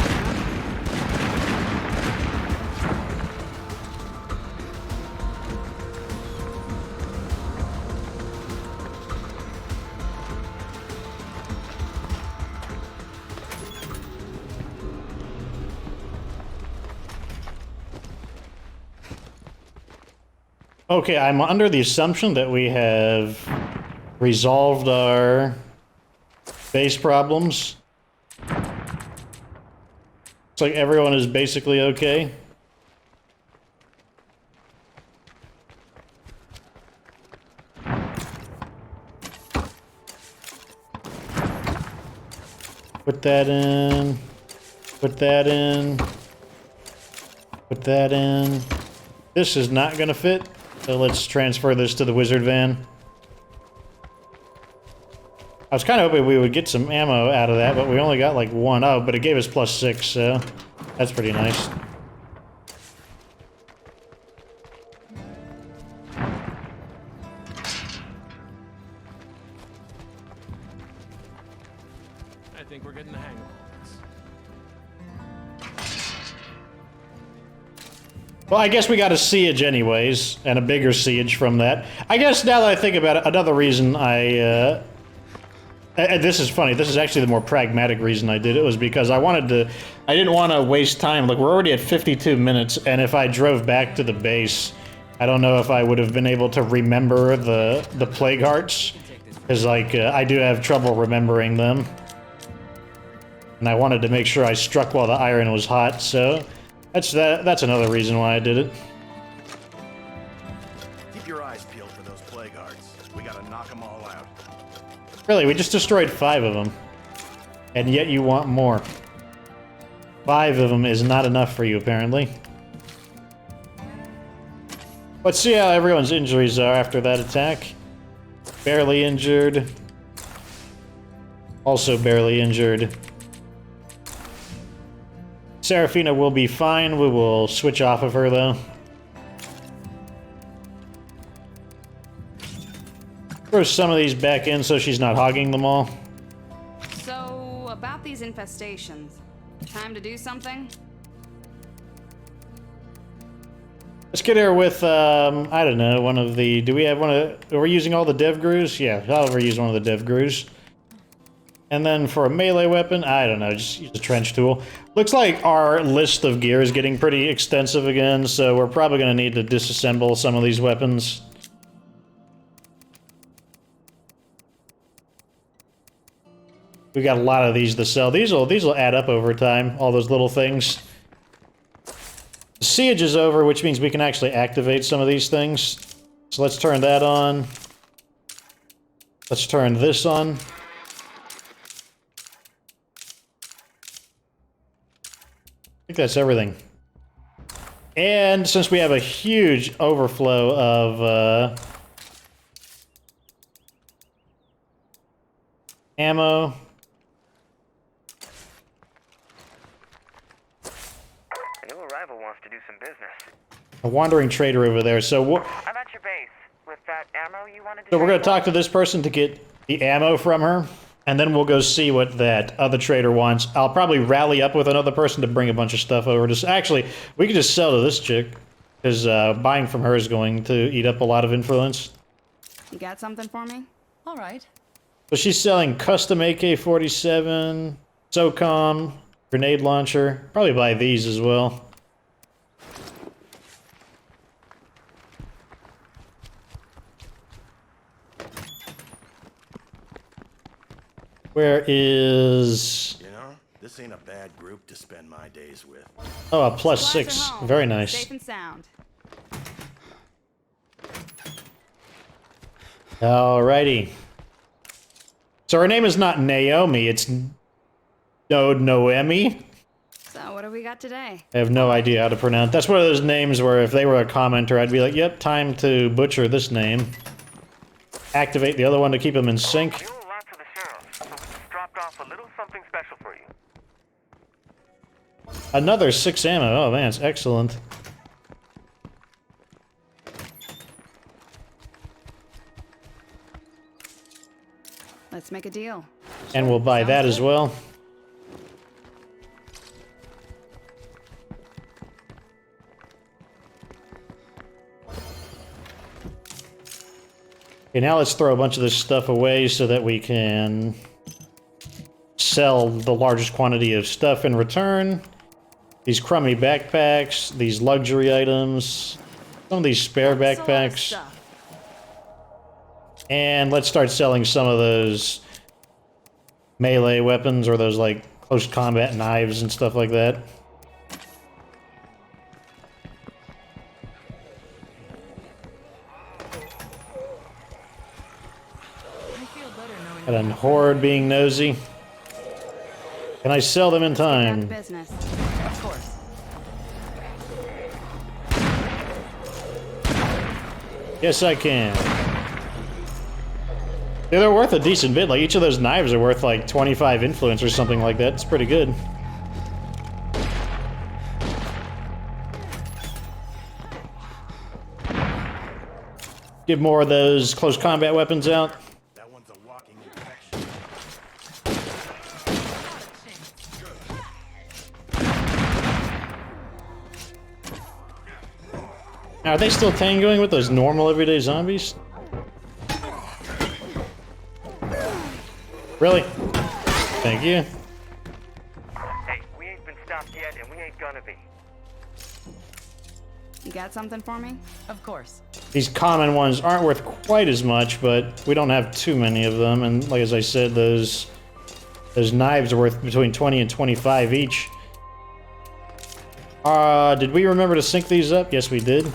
Okay, I'm under the assumption that we have resolved our base problems. It's like everyone is basically okay. Put that in. Put that in. Put that in. This is not gonna fit, so let's transfer this to the wizard van. I was kind of hoping we would get some ammo out of that, but we only got like one. Oh, but it gave us +6, so that's pretty nice. I think we're getting the hang of all this. Well, I guess we got a siege anyways, and a bigger siege from that. I guess now that I think about it, another reason this is funny, this is actually the more pragmatic reason I did it, was because I didn't want to waste time. Look, we're already at 52 minutes, and if I drove back to the base, I don't know if I would have been able to remember the plague hearts, because like, I do have trouble remembering them. And I wanted to make sure I struck while the iron was hot, so that's another reason why I did it. Keep your eyes peeled for those plague hearts. We gotta knock them all out. Really, we just destroyed 5 of them. And yet you want more. 5 of them is not enough for you, apparently. Let's see how everyone's injuries are after that attack. Barely injured. Also barely injured. Serafina will be fine. We will switch off of her, though. Throw some of these back in so she's not hogging them all. So, about these infestations. Time to do something? Let's get her with, I don't know, one of the... Do we have one of... Are we using all the dev grews? Yeah, I'll use one of the dev grews. And then for a melee weapon, I don't know, just use a trench tool. Looks like our list of gear is getting pretty extensive again, so we're probably going to need to disassemble some of these weapons. We got a lot of these to sell. These will add up over time, all those little things. The siege is over, which means we can actually activate some of these things. So let's turn that on. Let's turn this on. I think that's everything. And since we have a huge overflow of ammo. A new arrival wants to do some business. A wandering trader over there. So I'm at your base with that ammo you wanted to. we're going to talk to this person to get the ammo from her, and then we'll go see what that other trader wants. I'll probably rally up with another person to bring a bunch of stuff over to... Actually, we could just sell to this chick, because buying from her is going to eat up a lot of influence. You got something for me? All right. So she's selling custom AK-47, SOCOM, grenade launcher. Probably buy these as well. Where is... You know, this ain't a bad group to spend my days with. Oh, a Supplies +6. are home. Very nice. Safe and sound. Alrighty. So her name is not Naomi, it's Noemi. So, what do we got today? I have no idea how to pronounce. That's one of those names where if they were a commenter, I'd be like, yep, time to butcher this name. Activate the other one to keep them in sync. You owe a lot to the sheriff, so we just dropped off a little something special for you. Another 6 ammo. Oh man, it's excellent. Let's make a deal. And we'll buy that as well. Okay, now let's throw a bunch of this stuff away so that we can sell the largest quantity of stuff in return. These crummy backpacks, these luxury items, some of these spare That's a lot of backpacks. stuff. And let's start selling some of those melee weapons or those like close combat knives and stuff like that. I feel better knowing And a horde being nosy. Can I sell them in back time? business. Of course. Yes, I can. Yeah, they're worth a decent bit. Like, each of those knives are worth like 25 influence or something like that. It's pretty good. Give more of those close combat weapons out. That one's a walking infection. Now, are they still tangoing with those normal everyday zombies? Really? Thank you. Hey, we ain't been stopped yet, and we ain't gonna be. You got something for me? Of course. These common ones aren't worth quite as much, but we don't have too many of them. And like as I said, those knives are worth between 20 and 25 each. Did we remember to sync these up? Yes, we did.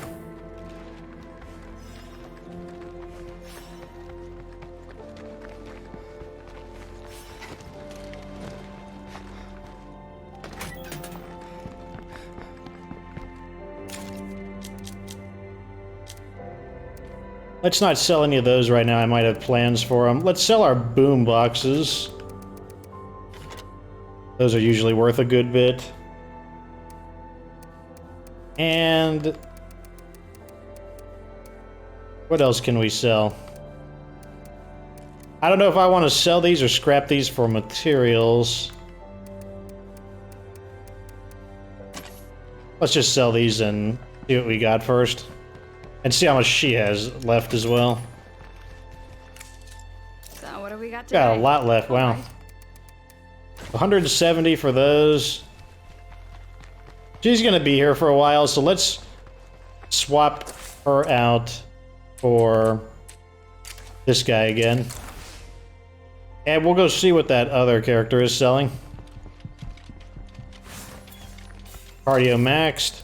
Let's not sell any of those right now. I might have plans for them. Let's sell our boom boxes. Those are usually worth a good bit. And what else can we sell? I don't know if I want to sell these or scrap these for materials. Let's just sell these and see what we got first. And see how much she has left as well. So what do we got today? Got a lot left, wow. 170 for those. She's gonna be here for a while, so let's swap her out for this guy again. And we'll go see what that other character is selling. Cardio maxed.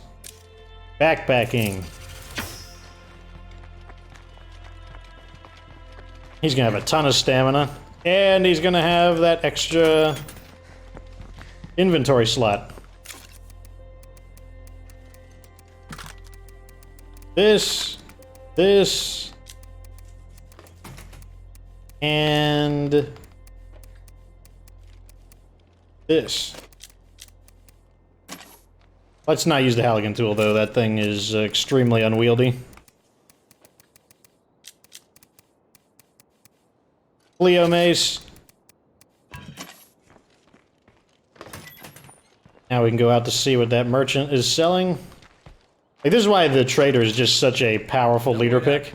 Backpacking. He's gonna have a ton of stamina. And he's gonna have that extra inventory slot. This, and this. Let's not use the Halligan tool, though. That thing is extremely unwieldy. Leo Mace. Now we can go out to see what that merchant is selling. Like, this is why the trader is just such a powerful leader pick.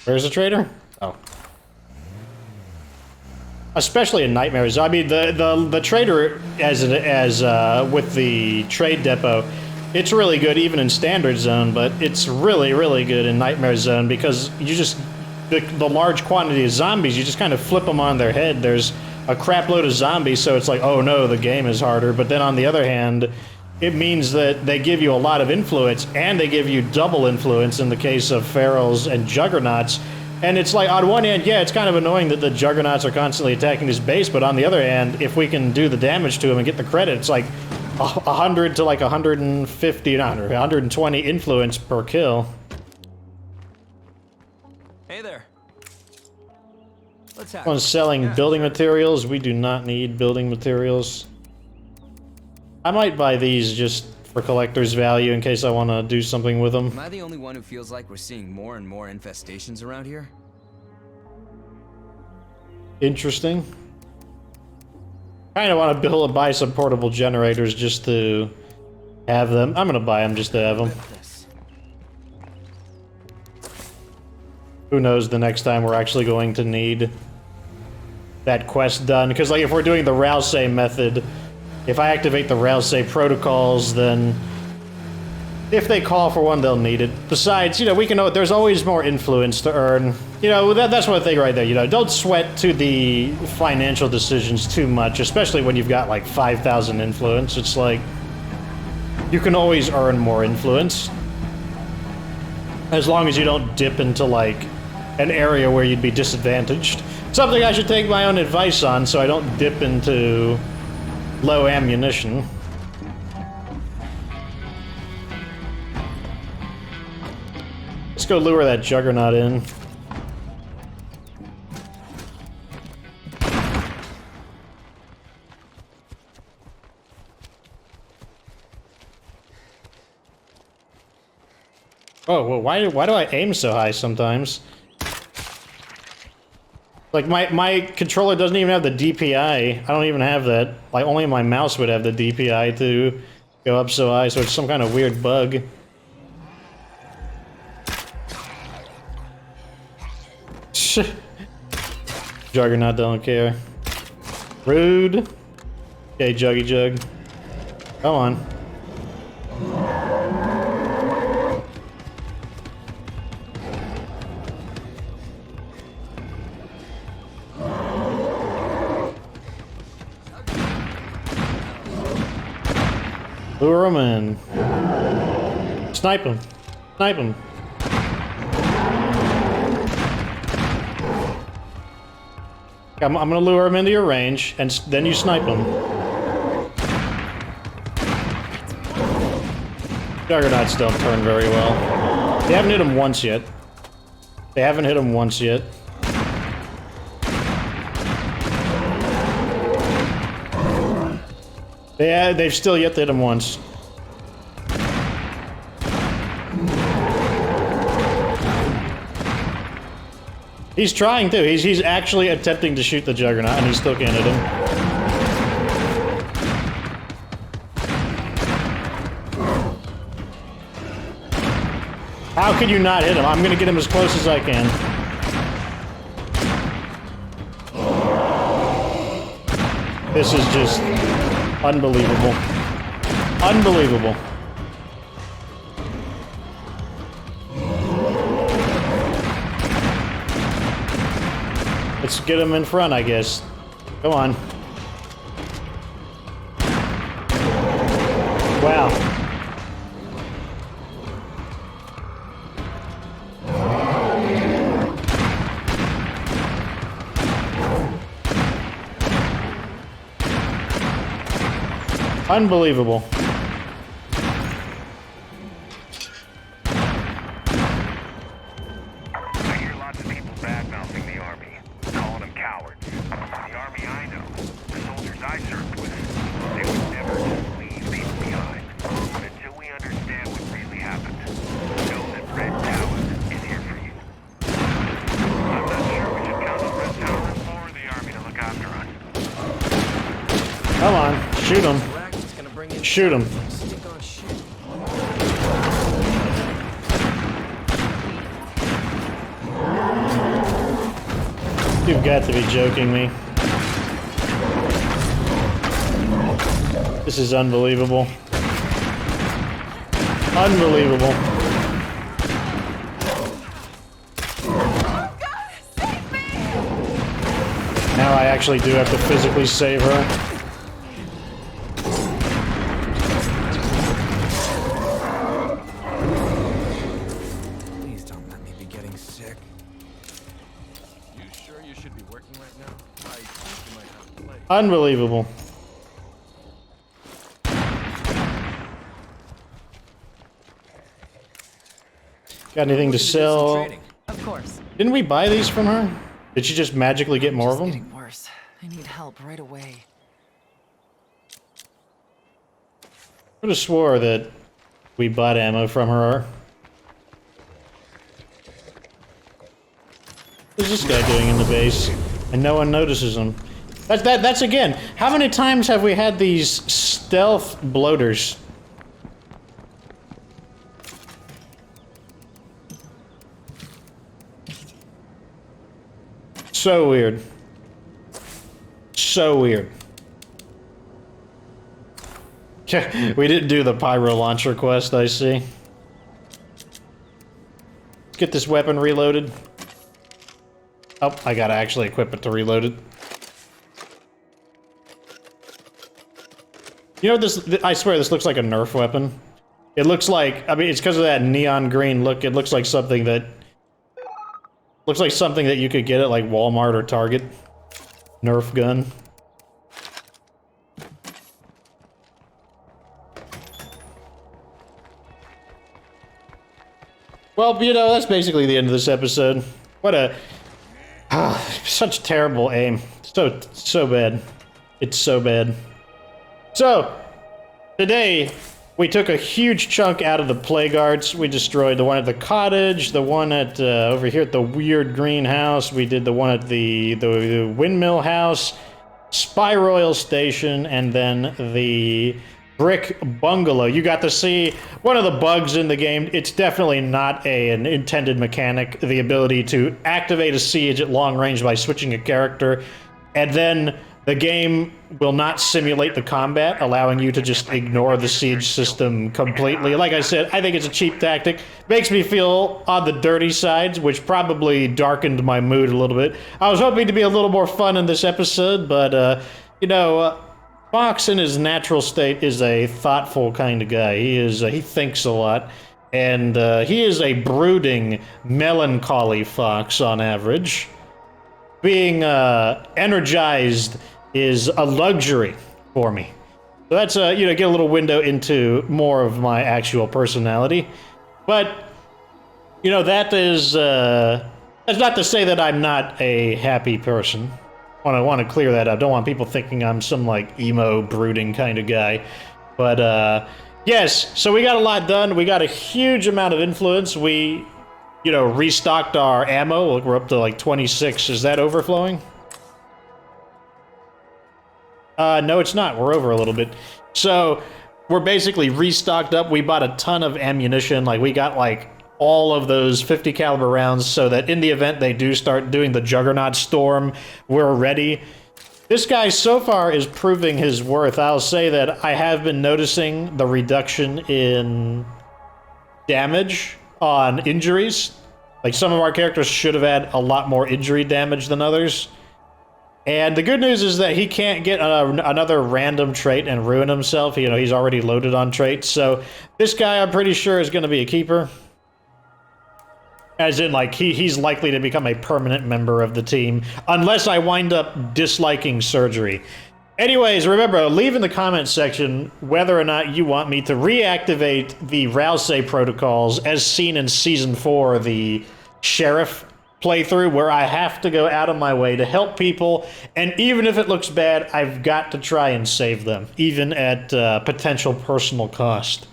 Where's the trader? Oh. Especially in Nightmares. I mean, the trader as with the trade depot, it's really good even in Standard Zone, but it's really, really good in Nightmare Zone because you just the large quantity of zombies, you just kind of flip them on their head. There's a crap load of zombies, so it's like, oh no, the game is harder. But then on the other hand, it means that they give you a lot of influence, and they give you double influence in the case of Ferals and Juggernauts. And it's like, on one hand, yeah, it's kind of annoying that the Juggernauts are constantly attacking his base, but on the other hand, if we can do the damage to him and get the credit, it's like 100 to like 150, not 100, 120 influence per kill. Hey there. Let's have One's selling building materials. We do not need building materials. I might buy these just for collector's value in case I want to do something with them. Am I the only one who feels like we're seeing more and more infestations around here? Interesting. Kinda wanna buy some portable generators just to have them. I'm gonna buy them just to have them. This. Who knows the next time we're actually going to need that quest done. Because, like, if we're doing the Rousey method, if I activate the Rousey protocols, then if they call for one, they'll need it. Besides, you know, we can. There's always more influence to earn. You know, that's one thing right there. You know, don't sweat to the financial decisions too much, especially when you've got like 5,000 influence. It's like you can always earn more influence as long as you don't dip into like an area where you'd be disadvantaged. Something I should take my own advice on, so I don't dip into low ammunition. Let's go lure that juggernaut in. Oh, well, why do I aim so high sometimes? Like, my controller doesn't even have the DPI. I don't even have that. Like, only my mouse would have the DPI to go up so high, so it's some kind of weird bug. Juggernaut don't care. Rude. Okay, Juggy Jug. Come on. Lure him in. Snipe him. Snipe him. I'm gonna lure him into your range, and then you snipe him. Juggernauts don't turn very well. They haven't hit him once yet. They haven't hit him once yet. They've still yet to hit him once. He's trying to. He's actually attempting to shoot the Juggernaut, and he still can't hit him. How can you not hit him? I'm gonna get him as close as I can. This is just unbelievable. Unbelievable. Let's get him in front, I guess. Come on. Wow. Unbelievable. I hear lots of people bad-mouthing the Army, calling them cowards. The Army I know, the soldiers I served with, they would never just leave people behind. But until we understand what really happened, know that Red Tower is here for you. I'm not sure we should count on Red Tower or the Army to look after us. Come on, shoot him. Shoot him. You've got to be joking me. This is unbelievable. Unbelievable. Now I actually do have to physically save her. Unbelievable. Got anything to sell? Of course. Didn't we buy these from her? Did she just magically get more of them? Getting worse. I need help right away. I would have swore that we bought ammo from her. What's this guy doing in the base? And no one notices him. That's again, how many times have we had these stealth bloaters? So weird. So weird. We didn't do the pyro launcher quest, I see. Let's get this weapon reloaded. Oh, I gotta actually equip it to reload it. You know what this, I swear this looks like a Nerf weapon. It looks like, I mean, it's because of that neon green look, it looks like something that... Looks like something that you could get at like Walmart or Target. Nerf gun. Well, you know, that's basically the end of this episode. What a... such terrible aim. So bad. It's so bad. So, today, we took a huge chunk out of the plague arts. We destroyed the one at the cottage, the one at, over here at the weird greenhouse. We did the one at the windmill house, Spyroil Station, and then the brick bungalow. You got to see one of the bugs in the game. It's definitely not an intended mechanic, the ability to activate a siege at long range by switching a character, and then the game will not simulate the combat, allowing you to just ignore the siege system completely. Like I said, I think it's a cheap tactic. Makes me feel on the dirty sides, which probably darkened my mood a little bit. I was hoping to be a little more fun in this episode, but, you know, Fox in his natural state is a thoughtful kind of guy. He thinks a lot, and he is a brooding, melancholy fox on average. Being energized is a luxury for me. So that's, you know, get a little window into more of my actual personality. But, you know, that is, that's not to say that I'm not a happy person. I want to clear that up. Don't want people thinking I'm some, like, emo, brooding kind of guy. But, yes, so we got a lot done. We got a huge amount of influence. We, you know, restocked our ammo. We're up to, like, 26. Is that overflowing? No, it's not. We're over a little bit. So, we're basically restocked up. We bought a ton of ammunition. Like, we got, like, all of those 50 caliber rounds so that in the event they do start doing the Juggernaut Storm, we're ready. This guy so far is proving his worth. I'll say that I have been noticing the reduction in damage on injuries. Like, some of our characters should have had a lot more injury damage than others. And the good news is that he can't get another random trait and ruin himself. You know, he's already loaded on traits. So this guy, I'm pretty sure, is going to be a keeper. As in, like, he's likely to become a permanent member of the team, unless I wind up disliking surgery. Anyways, remember, leave in the comments section whether or not you want me to reactivate the Rousey protocols as seen in Season 4, the Sheriff playthrough, where I have to go out of my way to help people, and even if it looks bad, I've got to try and save them, even at potential personal cost.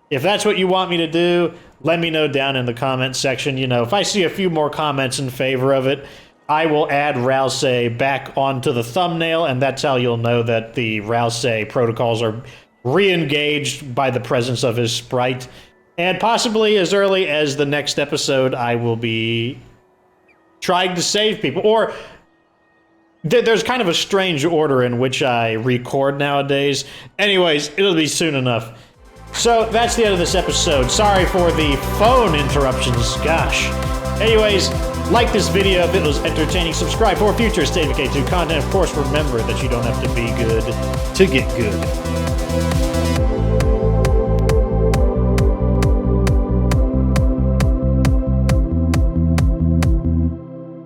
If that's what you want me to do, let me know down in the comments section. You know, if I see a few more comments in favor of it, I will add Rousey back onto the thumbnail, and that's how you'll know that the Rousey protocols are re-engaged by the presence of his sprite. And possibly as early as the next episode, I will be trying to save people. Or there's kind of a strange order in which I record nowadays. Anyways, it'll be soon enough. So that's the end of this episode. Sorry for the phone interruptions. Gosh. Anyways, like this video if it was entertaining. Subscribe for future State of Decay 2 content. Of course, remember that you don't have to be good to get good.